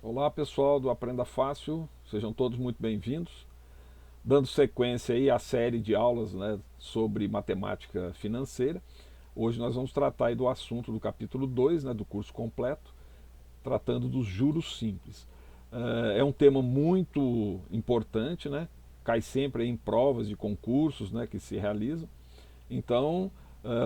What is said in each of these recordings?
Olá pessoal do Aprenda Fácil, sejam todos muito bem-vindos. Dando sequência aí à série de aulas, né, sobre matemática financeira. Hoje nós vamos tratar aí do assunto do capítulo 2, né, do curso completo, tratando dos juros simples. É um tema muito importante, né, cai sempre em provas de concursos, né, que se realizam. Então,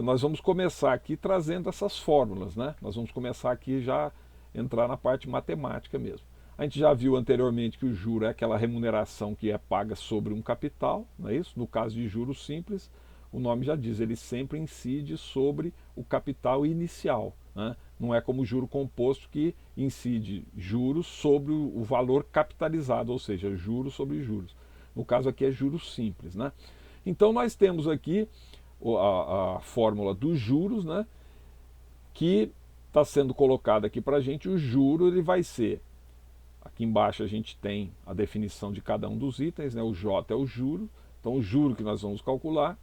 nós vamos começar aqui trazendo essas fórmulas, né? Nós vamos começar aqui já entrar na parte matemática mesmo. A gente já viu anteriormente que o juro é aquela remuneração que é paga sobre um capital, não é isso? No caso de juros simples, o nome já diz, ele sempre incide sobre o capital inicial, né? Não é como o juro composto que incide juros sobre o valor capitalizado, ou seja, juros sobre juros. No caso aqui é juros simples, né? Então nós temos aqui a fórmula dos juros, né, que está sendo colocada aqui para a gente. O juro ele vai ser, aqui embaixo a gente tem a definição de cada um dos itens, né, o J é o juro, então o juro que nós vamos calcular,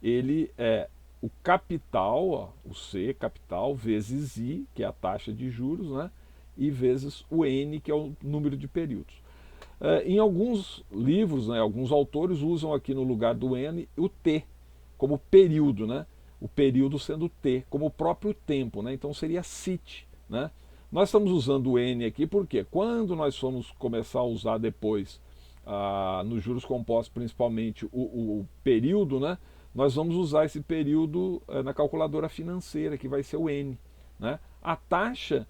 ele é o capital, ó, o C, capital, vezes I, que é a taxa de juros, né, e vezes o N, que é o número de períodos. Em alguns livros, né, alguns autores usam aqui no lugar do N o T, como período, né? O período sendo T, como o próprio tempo, né? Então seria sit, né? Nós estamos usando o N aqui porque quando nós formos começar a usar depois, nos juros compostos principalmente, o período, né? Nós vamos usar esse período na calculadora financeira, que vai ser o N, né? A taxa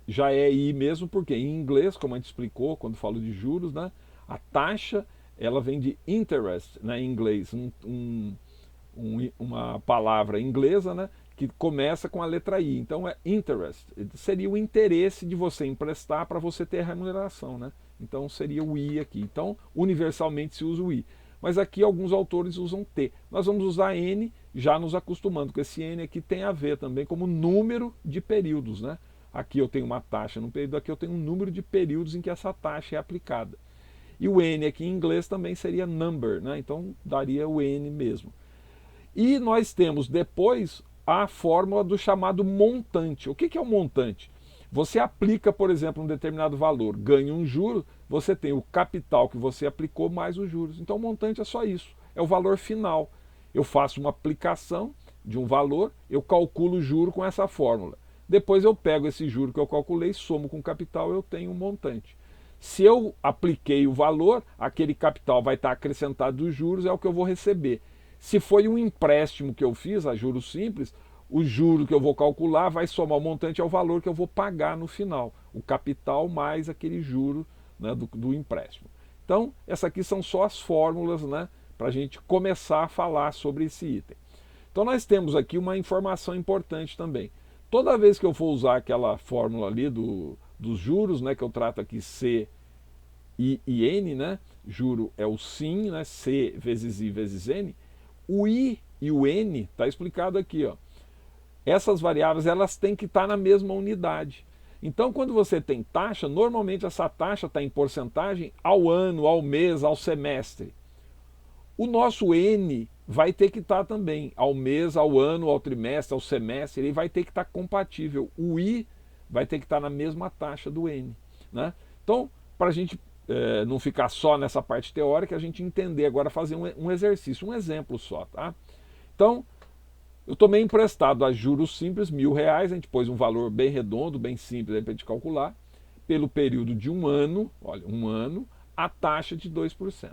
já é I mesmo, porque em inglês, como a gente explicou quando falo de juros, né? A taxa ela vem de interest, né, em inglês, uma palavra inglesa, né, que começa com a letra I. Então é interest, seria o interesse de você emprestar para você ter a remuneração, né? Então seria o I aqui. Então universalmente se usa o I. Mas aqui alguns autores usam T. Nós vamos usar N, já nos acostumando, com esse N aqui tem a ver também como número de períodos, né? Aqui eu tenho uma taxa no período, aqui eu tenho um número de períodos em que essa taxa é aplicada. E o N aqui em inglês também seria number, né? Então daria o N mesmo. E nós temos depois a fórmula do chamado montante. O que é o montante? Você aplica, por exemplo, um determinado valor, ganha um juro, você tem o capital que você aplicou mais os juros. Então o montante é só isso, é o valor final. Eu faço uma aplicação de um valor, eu calculo o juro com essa fórmula. Depois eu pego esse juro que eu calculei, somo com o capital, eu tenho um montante. Se eu apliquei o valor, aquele capital vai estar acrescentado dos juros, é o que eu vou receber. Se foi um empréstimo que eu fiz a juros simples, o juro que eu vou calcular vai somar o montante ao valor que eu vou pagar no final. O capital mais aquele juro, né, do empréstimo. Então, essas aqui são só as fórmulas, né, para a gente começar a falar sobre esse item. Então nós temos aqui uma informação importante também. Toda vez que eu for usar aquela fórmula ali dos juros, né, que eu trato aqui C e N, né, juro é o SIM, né, C vezes I vezes N, o I e o N está explicado aqui, ó. Essas variáveis elas têm que estar na mesma unidade. Então, quando você tem taxa, normalmente essa taxa está em porcentagem ao ano, ao mês, ao semestre. O nosso N vai ter que estar também ao mês, ao ano, ao trimestre, ao semestre, ele vai ter que estar compatível. O I vai ter que estar na mesma taxa do N, né? Então, para a gente não ficar só nessa parte teórica, a gente entender agora, fazer um exercício, um exemplo só, tá? Então, eu tomei emprestado a juros simples, R$ 1.000, a gente pôs um valor bem redondo, bem simples para a gente calcular, pelo período de um ano, olha, um ano, a taxa de 2%.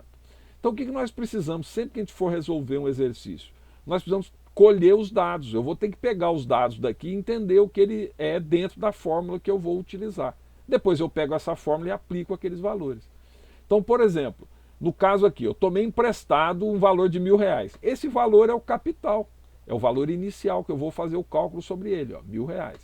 Então o que nós precisamos, sempre que a gente for resolver um exercício? Nós precisamos colher os dados. Eu vou ter que pegar os dados daqui e entender o que ele é dentro da fórmula que eu vou utilizar. Depois eu pego essa fórmula e aplico aqueles valores. Então, por exemplo, no caso aqui, eu tomei emprestado um valor de R$ 1.000. Esse valor é o capital, é o valor inicial que eu vou fazer o cálculo sobre ele, ó, R$ 1.000.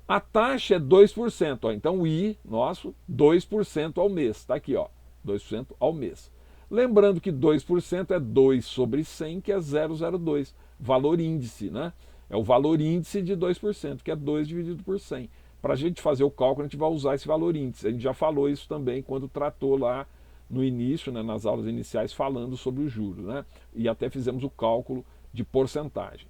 A taxa é 2%, ó, então o I nosso, 2% ao mês, está aqui, ó, 2% ao mês. Lembrando que 2% é 2 sobre 100, que é 0,02, valor índice, né? É o valor índice de 2%, que é 2 dividido por 100. Para a gente fazer o cálculo, a gente vai usar esse valor índice. A gente já falou isso também quando tratou lá no início, né, nas aulas iniciais, falando sobre os juros, né? E até fizemos o cálculo de porcentagem.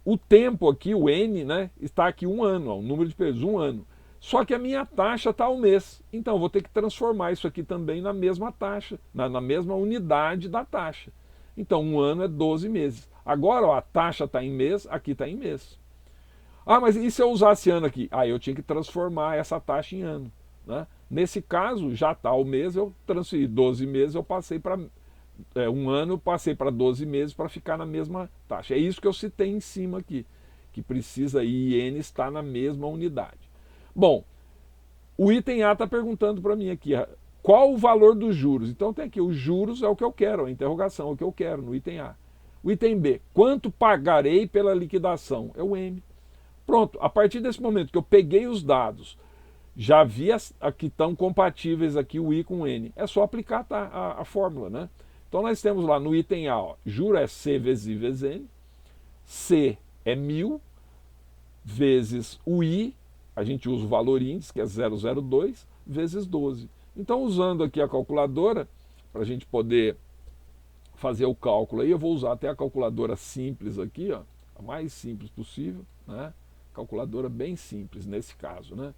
O tempo aqui, o N, né, está aqui um ano, ó, o número de períodos, um ano. Só que a minha taxa está ao mês. Então eu vou ter que transformar isso aqui também na mesma taxa, na mesma unidade da taxa. Então um ano é 12 meses. Agora ó, a taxa está em mês, aqui está em mês. Ah, mas e se eu usasse ano aqui? Ah, eu tinha que transformar essa taxa em ano. Né? Nesse caso, já está o mês, eu transferi 12 meses, eu passei para um ano, eu passei para 12 meses para ficar na mesma taxa. É isso que eu citei em cima aqui, que precisa I e N estar na mesma unidade. Bom, o item A está perguntando para mim aqui, qual o valor dos juros? Então tem aqui, os juros é o que eu quero, a interrogação é o que eu quero no item A. O item B, quanto pagarei pela liquidação? É o M. Pronto, a partir desse momento que eu peguei os dados, já vi que estão compatíveis aqui o I com o N, é só aplicar a fórmula, né? Então nós temos lá no item A, ó, juro é C vezes I vezes N, C é 1000, vezes o I, a gente usa o valor índice, que é 0,02, vezes 12. Então usando aqui a calculadora, para a gente poder fazer o cálculo aí, eu vou usar até a calculadora simples aqui, ó, a mais simples possível, né? Calculadora bem simples nesse caso, né?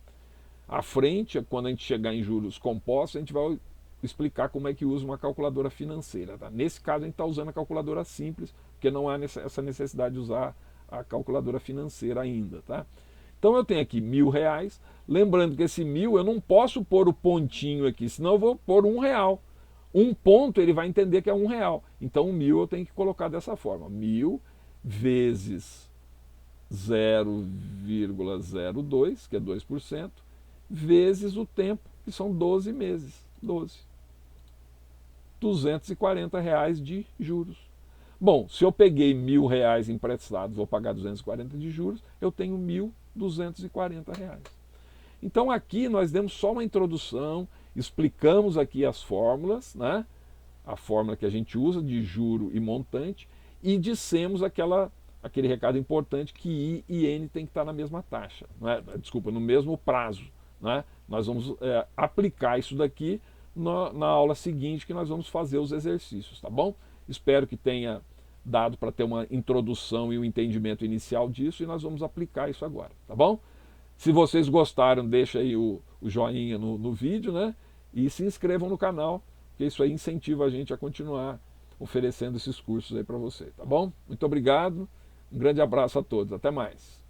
À frente, quando a gente chegar em juros compostos, a gente vai explicar como é que usa uma calculadora financeira. Tá? Nesse caso, a gente está usando a calculadora simples, porque não há essa necessidade de usar a calculadora financeira ainda. Tá? Então eu tenho aqui R$1.000, lembrando que esse 1.000 eu não posso pôr o pontinho aqui, senão eu vou pôr R$1. Um ponto ele vai entender que é R$1. Então o 1.000 eu tenho que colocar dessa forma, 1.000 vezes 0,02, que é 2%, vezes o tempo, que são 12 meses. 12. R$240 de juros. Bom, se eu peguei R$1.000 emprestados, vou pagar 240 de juros, eu tenho R$1.240. Então aqui nós demos só uma introdução, explicamos aqui as fórmulas, né? A fórmula que a gente usa de juro e montante, e dissemos aquele recado importante que I e N tem que estar na mesma taxa, né? Desculpa, no mesmo prazo. Né? Nós vamos aplicar isso daqui na aula seguinte, que nós vamos fazer os exercícios, tá bom? Espero que tenha dado para ter uma introdução e um entendimento inicial disso, e nós vamos aplicar isso agora, tá bom? Se vocês gostaram, deixa aí o joinha no vídeo, né? E se inscrevam no canal, porque isso aí incentiva a gente a continuar oferecendo esses cursos aí para você, tá bom? Muito obrigado, um grande abraço a todos, até mais.